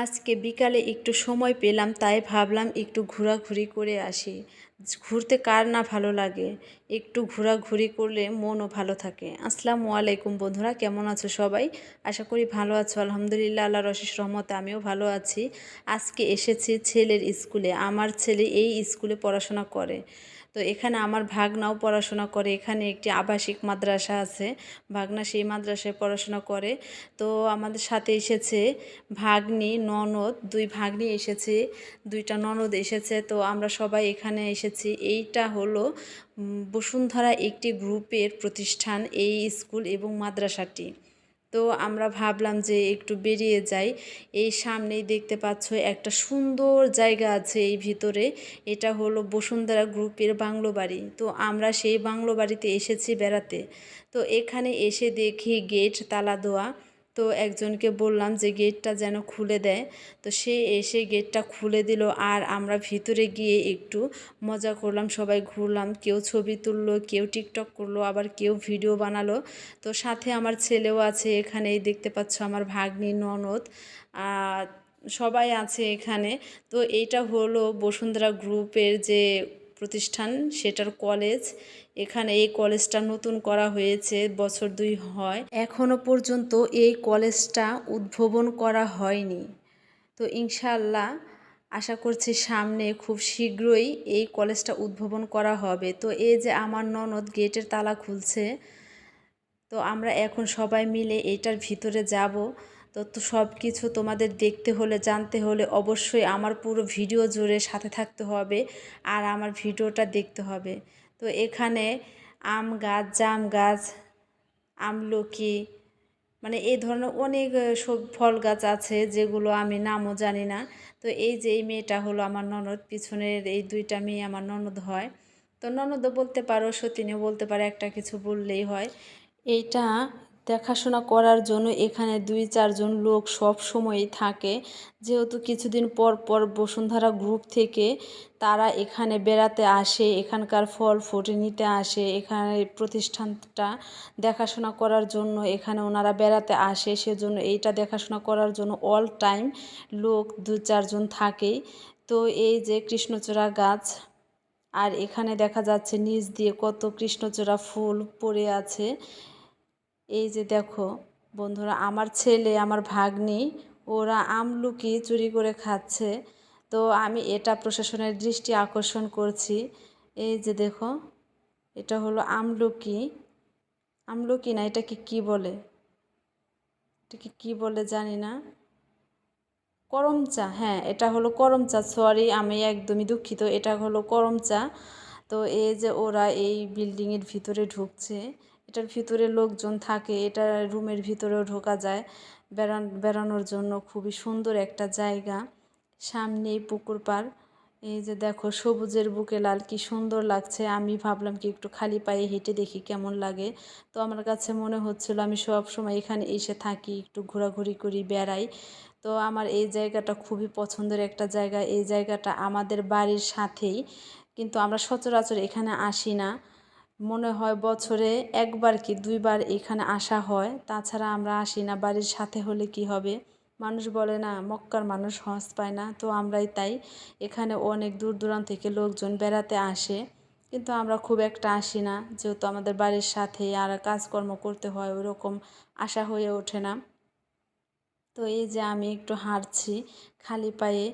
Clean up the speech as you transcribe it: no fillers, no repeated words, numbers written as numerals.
আজকে বিকালে একটু সময় পেলাম, তাই ভাবলাম একটু ঘোরাঘুরি করে আসি। ঘুরতে কার না ভালো লাগে? একটু ঘোরাঘুরি করলে মনও ভালো থাকে। আসসালামু আলাইকুম বন্ধুরা, কেমন আছো সবাই? আশা করি ভালো আছো। আলহামদুলিল্লাহ, আল্লাহর অশেষ রহমতে আমিও ভালো আছি। আজকে এসেছি ছেলের স্কুলে। আমার ছেলে এই স্কুলে পড়াশোনা করে। তো এখানে আমার ভাগনাও পড়াশোনা করে। এখানে একটি আবাসিক মাদ্রাসা আছে, ভাগনা সেই মাদ্রাসায় পড়াশোনা করে। তো আমাদের সাথে এসেছে ভাগ্নি, ননদ, দুই ভাগ্নি এসেছে, দুইটা ননদ এসেছে। তো আমরা সবাই এখানে এসেছি। এইটা হলো বসুন্ধরা একটি গ্রুপের প্রতিষ্ঠান এই স্কুল এবং মাদ্রাসাটি। তো আমরা ভাবলাম যে একটু বেরিয়ে যাই। এই সামনেই দেখতে পাচ্ছ একটা সুন্দর জায়গা আছে এই ভিতরে। এটা হলো বসুন্ধরা গ্রুপের বাংলো বাড়ি। তো আমরা সেই বাংলো বাড়িতে এসেছি বেড়াতে। তো এখানে এসে দেখি গেট তালা দেওয়া। তো একজনকে বললাম যে গেটটা যেন খুলে দেয়। তো সে এসে গেটটা খুলে দিল, আর আমরা ভিতরে গিয়ে একটু মজা করলাম, সবাই ঘুরলাম, কেউ ছবি তুললো, কেউ টিকটক করলো, আবার কেউ ভিডিও বানালো। তো সাথে আমার ছেলেও আছে এখানে, দেখতে পাচ্ছ আমার ভাগ্নি, ননদ, সবাই আছে এখানে। তো এইটা হলো বসুন্ধরা গ্রুপের যে প্রতিষ্ঠান, সেটার কলেজ। এখানে এই কলেজটা নতুন করা হয়েছে, বছর 2 হয়। এখনো পর্যন্ত এই কলেজটা উদ্বোধন করা হয়নি। তো ইনশাআল্লাহ আশা করছি সামনে খুব শীঘ্রই এই কলেজটা উদ্বোধন করা হবে। তো এই যে আমার ননদ গেটের তালা খুলছে। তো আমরা এখন সবাই মিলে এইটার ভিতরে যাব। তো সব কিছু তোমাদের দেখতে হলে, জানতে হলে অবশ্যই আমার পুরো ভিডিও জুড়ে সাথে থাকতে হবে, আর আমার ভিডিওটা দেখতে হবে। তো এখানে আম গাছ, জাম গাছ, আমলকি, মানে এই ধরনের অনেক সব ফল গাছ আছে, যেগুলো আমি নামও জানি না। তো এই যে এই মেয়েটা হলো আমার ননদ, পিছনের এই দুইটা মেয়ে আমার ননদ হয়। তো ননদও বলতে পারো, সতীনেও বলতে পারো, একটা কিছু বললেই হয়। এইটা দেখাশোনা করার জন্য এখানে 2-4 জন লোক সব সময়ই থাকে। যেহেতু কিছুদিন পর পর বসুন্ধরা গ্রুপ থেকে তারা এখানে বেড়াতে আসে, এখানকার ফল ফুল নিতে আসে, এখানে প্রতিষ্ঠানটা দেখাশোনা করার জন্য এখানে ওনারা বেড়াতে আসে। সেজন্য এইটা দেখাশোনা করার জন্য অল টাইম লোক 2-4 জন থাকেই। তো এই যে কৃষ্ণচূড়া গাছ, আর এখানে দেখা যাচ্ছে নিচ দিয়ে কত কৃষ্ণচূড়া ফুল পড়ে আছে। এই যে দেখো বন্ধুরা, আমার ছেলে, আমার ভাগ্নি, ওরা আমলকি চুরি করে খাচ্ছে। তো আমি এটা প্রশাসনের দৃষ্টি আকর্ষণ করছি। এই যে দেখো, এটা হলো আমলকি। আমলকি না, এটাকে কি বলে, এটাকে কি বলে জানি না। করম চা, হ্যাঁ এটা হলো করম চা। সরি, আমি একদমই দুঃখিত, এটা হলো করম চা। তো এই যে ওরা এই বিল্ডিংয়ের ভিতরে ঢুকছে। এটার ভিতরে লোকজন থাকে, এটা রুমের ভিতরেও ঢোকা যায় বেড়ানোর জন্য। খুবই সুন্দর একটা জায়গা। সামনেই পুকুর পাড়। এই যে দেখো, সবুজের বুকে লাল, কি সুন্দর লাগছে। আমি ভাবলাম কি একটু খালি পায়ে হেঁটে দেখি কেমন লাগে। তো আমার কাছে মনে হচ্ছিল আমি সব সময় এখানে এসে থাকি, একটু ঘোরাঘুরি করি, বেড়াই। তো আমার এই জায়গাটা খুবই পছন্দের একটা জায়গা। এই জায়গাটা আমাদের বাড়ির সাথেই, কিন্তু আমরা সচরাচর এখানে আসি না। মনে হয় বছরে 1বার কি 2বার এখানে আসা হয়, তাছাড়া আমরা আসি না। বাড়ির সাথে হলে কি হবে, মানুষ বলে না মক্কার মানুষ হজ পায় না। তো আমরাই তাই, এখানে অনেক দূর দূরান্ত থেকে লোকজন বেড়াতে আসে, কিন্তু আমরা খুব একটা আসি না, যেহেতু আমাদের বাড়ির সাথে আর কাজকর্ম করতে হয়, ওরকম আসা হয়ে ওঠে না। তো এই যে আমি একটু হাঁটছি খালি পায়ে।